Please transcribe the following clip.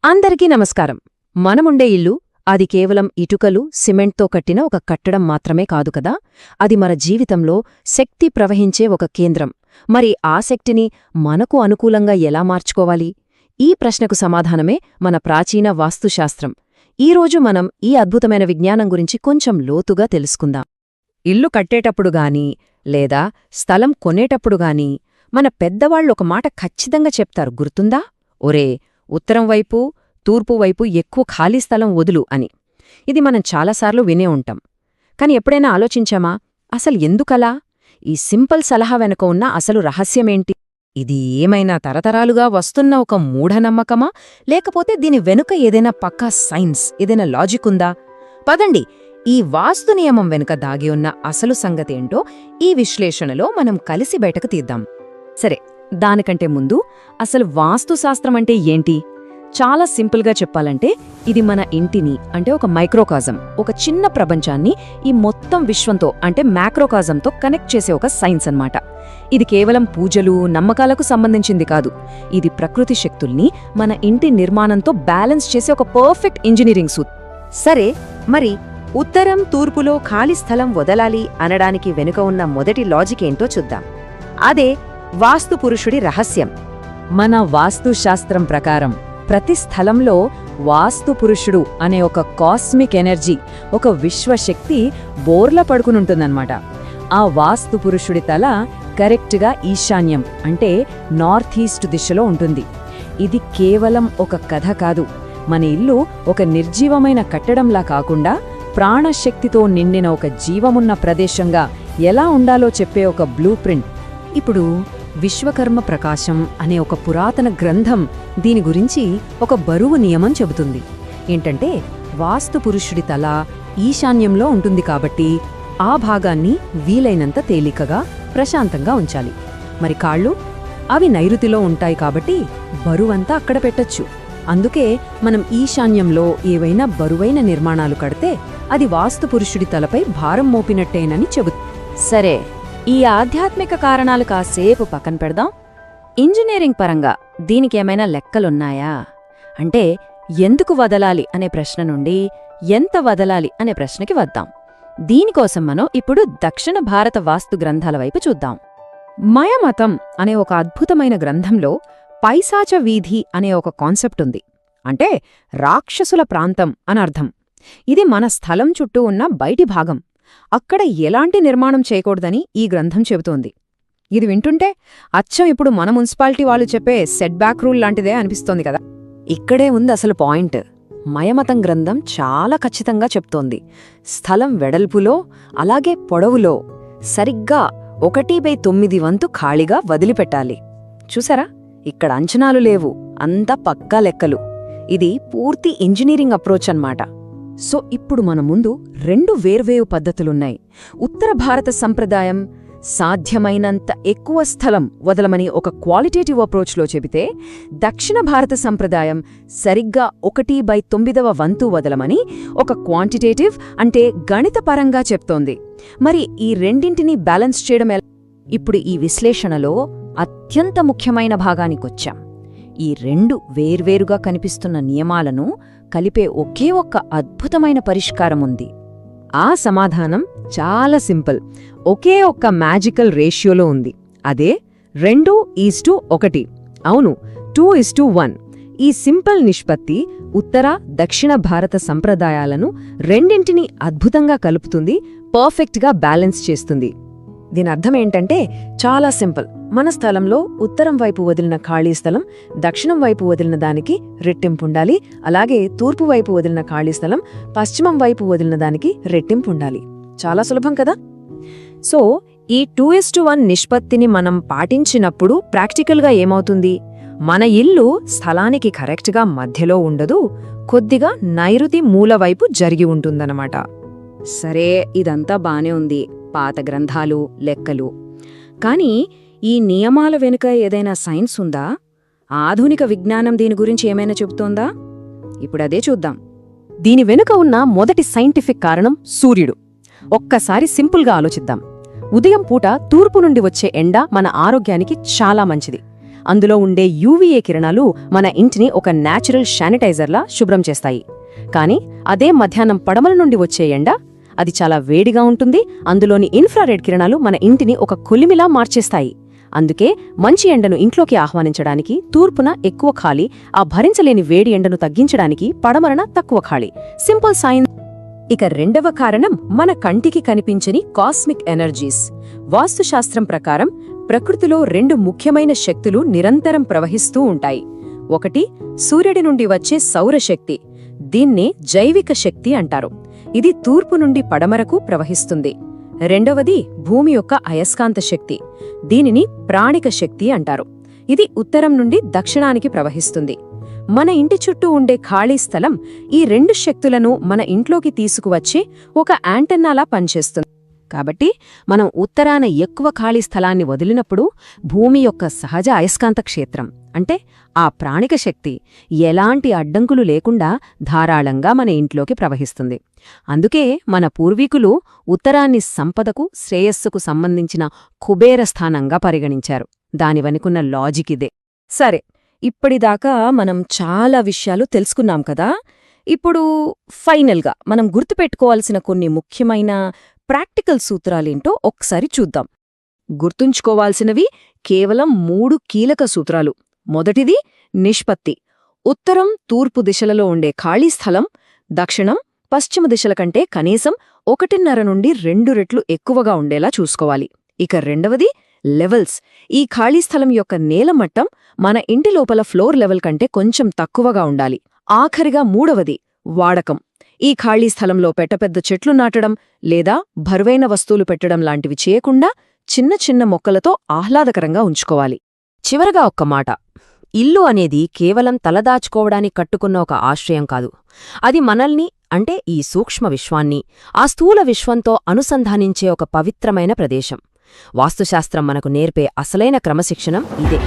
అందరికీ నమస్కారం. మనముండే ఇల్లు అది కేవలం ఇటుకలు, సిమెంట్తో కట్టిన ఒక కట్టడం మాత్రమే కాదు కదా. అది మన జీవితంలో శక్తి ప్రవహించే ఒక కేంద్రం. మరి ఆ శక్తిని మనకు అనుకూలంగా ఎలా మార్చుకోవాలి? ఈ ప్రశ్నకు సమాధానమే మన ప్రాచీన వాస్తుశాస్త్రం. ఈరోజు మనం ఈ అద్భుతమైన విజ్ఞానం గురించి కొంచెం లోతుగా తెలుసుకుందాం. ఇల్లు కట్టేటప్పుడు గానీ లేదా స్థలం కొనేటప్పుడు గానీ మన పెద్దవాళ్ళొక మాట ఖచ్చితంగా చెప్తారు, గుర్తుందా? ఒరే, ఉత్తరం వైపు, తూర్పు వైపు ఎక్కువ ఖాళీ స్థలం వదులు అని. ఇది మనం చాలాసార్లు వినే ఉంటాం. కాని ఎప్పుడైనా ఆలోచించామా, అసలు ఎందుకలా? ఈ సింపుల్ సలహా వెనుక ఉన్న అసలు రహస్యమేంటి? ఇది ఏమైనా తరతరాలుగా వస్తున్న ఒక మూఢనమ్మకమా, లేకపోతే దీని వెనుక ఏదైనా పక్కా సైన్స్, ఏదైనా లాజిక్ ఉందా? పదండి, ఈ వాస్తు నియమం వెనుక దాగి ఉన్న అసలు సంగతేంటో ఈ విశ్లేషణలో మనం కలిసి బయటకు తీద్దాం. సరే, దానికంటే ముందు అసలు వాస్తుశాస్త్రం అంటే ఏంటి? చాలా సింపుల్గా చెప్పాలంటే ఇది మన ఇంటిని, అంటే ఒక మైక్రోకాజం, ఒక చిన్న ప్రపంచాన్ని ఈ మొత్తం విశ్వంతో, అంటే మ్యాక్రోకాజంతో కనెక్ట్ చేసే ఒక సైన్స్ అన్నమాట. ఇది కేవలం పూజలు, నమ్మకాలకు సంబంధించింది కాదు. ఇది ప్రకృతి శక్తుల్ని మన ఇంటి నిర్మాణంతో బ్యాలెన్స్ చేసే ఒక పర్ఫెక్ట్ ఇంజనీరింగ్ సూట్. సరే, మరి ఉత్తరం, తూర్పులో ఖాళీ స్థలం వదలాలి అనడానికి వెనుక ఉన్న మొదటి లాజిక్ ఏంటో చూద్దాం. అదే వాస్తు పురుషుడి రహస్యం. మన వాస్తుశాస్త్రం ప్రకారం ప్రతి స్థలంలో వాస్తు పురుషుడు అనే ఒక కాస్మిక్ ఎనర్జీ, ఒక విశ్వశక్తి బోర్ల పడుకునుంటుందన్నమాట. ఆ వాస్తు పురుషుడి తల కరెక్ట్గా ఈశాన్యం, అంటే నార్త్ ఈస్ట్ దిశలో ఉంటుంది. ఇది కేవలం ఒక కథ కాదు. మన ఇల్లు ఒక నిర్జీవమైన కట్టడంలా కాకుండా ప్రాణశక్తితో నిండిన ఒక జీవమున్న ప్రదేశంగా ఎలా ఉండాలో చెప్పే ఒక బ్లూ ప్రింట్. ఇప్పుడు విశ్వకర్మ ప్రకాశం అనే ఒక పురాతన గ్రంథం దీని గురించి ఒక బరువు నియమం చెబుతుంది. ఏంటంటే, వాస్తు పురుషుడి తల ఈశాన్యంలో ఉంటుంది కాబట్టి ఆ భాగాన్ని వీలైనంత తేలికగా, ప్రశాంతంగా ఉంచాలి. మరి కాళ్ళు, అవి నైరుతిలో ఉంటాయి కాబట్టి బరువంతా అక్కడ పెట్టొచ్చు. అందుకే మనం ఈశాన్యంలో ఏవైనా బరువైన నిర్మాణాలు కడితే అది వాస్తు పురుషుడి తలపై భారం మోపినట్టేనని సరే, ఈ ఆధ్యాత్మిక కారణాలు కాసేపు పక్కన పెడదాం. ఇంజనీరింగ్ పరంగా దీనికేమైనా లెక్కలున్నాయా? అంటే ఎందుకు వదలాలి అనే ప్రశ్న నుండి ఎంత వదలాలి అనే ప్రశ్నకి వద్దాం. దీనికోసం మనం ఇప్పుడు దక్షిణ భారత వాస్తు గ్రంథాల వైపు చూద్దాం. మయమతం అనే ఒక అద్భుతమైన గ్రంథంలో పైశాచ వీధి అనే ఒక కాన్సెప్ట్ ఉంది. అంటే రాక్షసుల ప్రాంతం అనర్థం. ఇది మన స్థలం చుట్టూ ఉన్న బయటి భాగం. అక్కడ ఎలాంటి నిర్మాణం చేయకూడదని ఈ గ్రంథం చెబుతోంది. ఇది వింటుంటే అచ్చం ఇప్పుడు మన మున్సిపాలిటీ వాళ్ళు చెప్పే సెట్ బ్యాక్ రూల్ లాంటిదే అనిపిస్తోంది కదా. ఇక్కడే ఉంది అసలు పాయింట్. మయమతం గ్రంథం చాలా ఖచ్చితంగా చెప్తోంది, స్థలం వెడల్పులో అలాగే పొడవులో సరిగ్గా 1/9 వంతు ఖాళీగా వదిలిపెట్టాలి. చూసారా, ఇక్కడ అంచనాలు లేవు, అంతా పక్కా లెక్కలు. ఇది పూర్తి ఇంజనీరింగ్ అప్రోచ్ అన్నమాట. సో ఇప్పుడు మన ముందు 2 వేర్వేరు పద్ధతులున్నాయి. ఉత్తర భారత సంప్రదాయం సాధ్యమైనంత ఎక్కువ స్థలం వదలమని ఒక క్వాలిటేటివ్ అప్రోచ్లో చెబితే, దక్షిణ భారత సంప్రదాయం సరిగ్గా 1/9 వంతు వదలమని ఒక క్వాంటిటేటివ్, అంటే గణితపరంగా చెప్తోంది. మరి ఈ రెండింటినీ బ్యాలెన్స్ చేయడం ఎలా? ఇప్పుడు ఈ విశ్లేషణలో అత్యంత ముఖ్యమైన భాగానికొచ్చాం. ఈ 2 వేర్వేరుగా కనిపిస్తున్న నియమాలను కలిపే ఒకే ఒక్క అద్భుతమైన పరిష్కారముంది. ఆ సమాధానం చాలా సింపుల్, ఒకే ఒక్క మ్యాజికల్ రేషియోలో ఉంది. అదే 2:1. అవును, 2:1. ఈ సింపుల్ నిష్పత్తి ఉత్తర, దక్షిణ భారత సంప్రదాయాలను రెండింటినీ అద్భుతంగా కలుపుతుంది, పర్ఫెక్ట్గా బ్యాలెన్స్ చేస్తుంది. దీని అర్థమేంటంటే చాలా సింపుల్. మన స్థలంలో ఉత్తరం వైపు వదిలిన ఖాళీ స్థలం దక్షిణం వైపు వదిలిన దానికి రెట్టింపుండాలి. అలాగే తూర్పు వైపు వదిలిన ఖాళీ స్థలం పశ్చిమం వైపు వదిలిన దానికి రెట్టింపుండాలి. చాలా సులభం కదా. సో ఈ 2:1 నిష్పత్తిని మనం పాటించినప్పుడు ప్రాక్టికల్గా ఏమవుతుంది? మన ఇల్లు స్థలానికి కరెక్ట్గా మధ్యలో ఉండదు, కొద్దిగా నైరుతి మూలవైపు జరిగి ఉంటుందన్నమాట. సరే, ఇదంతా బానే ఉంది, పాత గ్రంథాలు, లెక్కలు. కానీ ఈ నియమాల వెనుక ఏదైనా సైన్స్ ఉందా? ఆధునిక విజ్ఞానం దీని గురించి ఏమైనా చెబుతోందా? ఇప్పుడదే చూద్దాం. దీని వెనుక ఉన్న మొదటి సైంటిఫిక్ కారణం సూర్యుడు. ఒక్కసారి సింపుల్గా ఆలోచిద్దాం. ఉదయం పూట తూర్పు నుండి వచ్చే ఎండ మన ఆరోగ్యానికి చాలా మంచిది. అందులో ఉండే యూవీఏ కిరణాలు మన ఇంటిని ఒక న్యాచురల్ శానిటైజర్లా శుభ్రం చేస్తాయి. కానీ అదే మధ్యాహ్నం పడమల నుండి వచ్చే ఎండ, అది చాలా వేడిగా ఉంటుంది. అందులోని ఇన్ఫ్రారెడ్ కిరణాలు మన ఇంటిని ఒక కొలిమిలా మార్చేస్తాయి. అందుకే మంచి ఎండను ఇంట్లోకి ఆహ్వానించడానికి తూర్పున ఎక్కువ ఖాళీ, ఆ భరించలేని వేడి ఎండను తగ్గించడానికి పడమరన తక్కువ ఖాళీ. Simple science. ఇక రెండవ కారణం మన కంటికి కనిపించని కాస్మిక్ ఎనర్జీస్. వాస్తుశాస్త్రం ప్రకారం ప్రకృతిలో 2 ముఖ్యమైన శక్తులు నిరంతరం ప్రవహిస్తూ ఉంటాయి. ఒకటి సూర్యుడి నుండి వచ్చే సౌరశక్తి, దీన్నే జైవిక శక్తి అంటారు. ఇది తూర్పు నుండి పడమరకు ప్రవహిస్తుంది. రెండవది భూమి యొక్క అయస్కాంత శక్తి, దీనిని ప్రాణిక శక్తి అంటారు. ఇది ఉత్తరం నుండి దక్షిణానికి ప్రవహిస్తుంది. మన ఇంటి చుట్టూ ఉండే ఖాళీ స్థలం ఈ 2 శక్తులను మన ఇంట్లోకి తీసుకువచ్చి ఒక యాంటెన్నాలా పనిచేస్తుంది. కాబట్టి మనం ఉత్తరాన ఎక్కువ ఖాళీ స్థలాన్ని వదిలినప్పుడు భూమి యొక్క సహజ అయస్కాంత క్షేత్రం, అంటే ఆ ప్రాణిక శక్తి ఎలాంటి అడ్డంకులు లేకుండా ధారాళంగా మన ఇంట్లోకి ప్రవహిస్తుంది. అందుకే మన పూర్వీకులు ఉత్తరాన్ని సంపదకు, శ్రేయస్సుకు సంబంధించిన కుబేర స్థానంగా పరిగణించారు. దాని వెనుకున్న లాజిక్ ఇదే. సరే, ఇప్పటిదాకా మనం చాలా విషయాలు తెలుసుకున్నాం కదా. ఇప్పుడు ఫైనల్గా మనం గుర్తుపెట్టుకోవాల్సిన కొన్ని ముఖ్యమైన ప్రాక్టికల్ సూత్రాలేంటో ఒకసారి చూద్దాం. గుర్తుంచుకోవాల్సినవి కేవలం 3 కీలక సూత్రాలు. మొదటిది నిష్పత్తి. ఉత్తరం, తూర్పు దిశలలో ఉండే ఖాళీ స్థలం దక్షిణం, పశ్చిమ దిశల కంటే కనీసం 1.5 నుండి 2 రెట్లు ఎక్కువగా ఉండేలా చూసుకోవాలి. ఇక రెండవది లెవెల్స్. ఈ ఖాళీ స్థలం యొక్క నేలమట్టం మన ఇంటి లోపల ఫ్లోర్ లెవెల్ కంటే కొంచెం తక్కువగా ఉండాలి. ఆఖరిగా మూడవది వాడకం. ఈ ఖాళీ స్థలంలో పెద్ద చెట్లు నాటడం లేదా బరువైన వస్తువులు పెట్టడం లాంటివి చేయకుండా చిన్న చిన్న మొక్కలతో ఆహ్లాదకరంగా ఉంచుకోవాలి. చివరగా ఒక్క మాట. ఇల్లు అనేది కేవలం తలదాచుకోవడానికి కట్టుకున్న ఒక ఆశ్రయం కాదు. అది మనల్ని, అంటే ఈ సూక్ష్మ విశ్వాన్ని, ఆ స్థూల విశ్వంతో అనుసంధానించే ఒక పవిత్రమైన ప్రదేశం. వాస్తుశాస్త్రం మనకు నేర్పే అసలైన క్రమశిక్షణం ఇదే.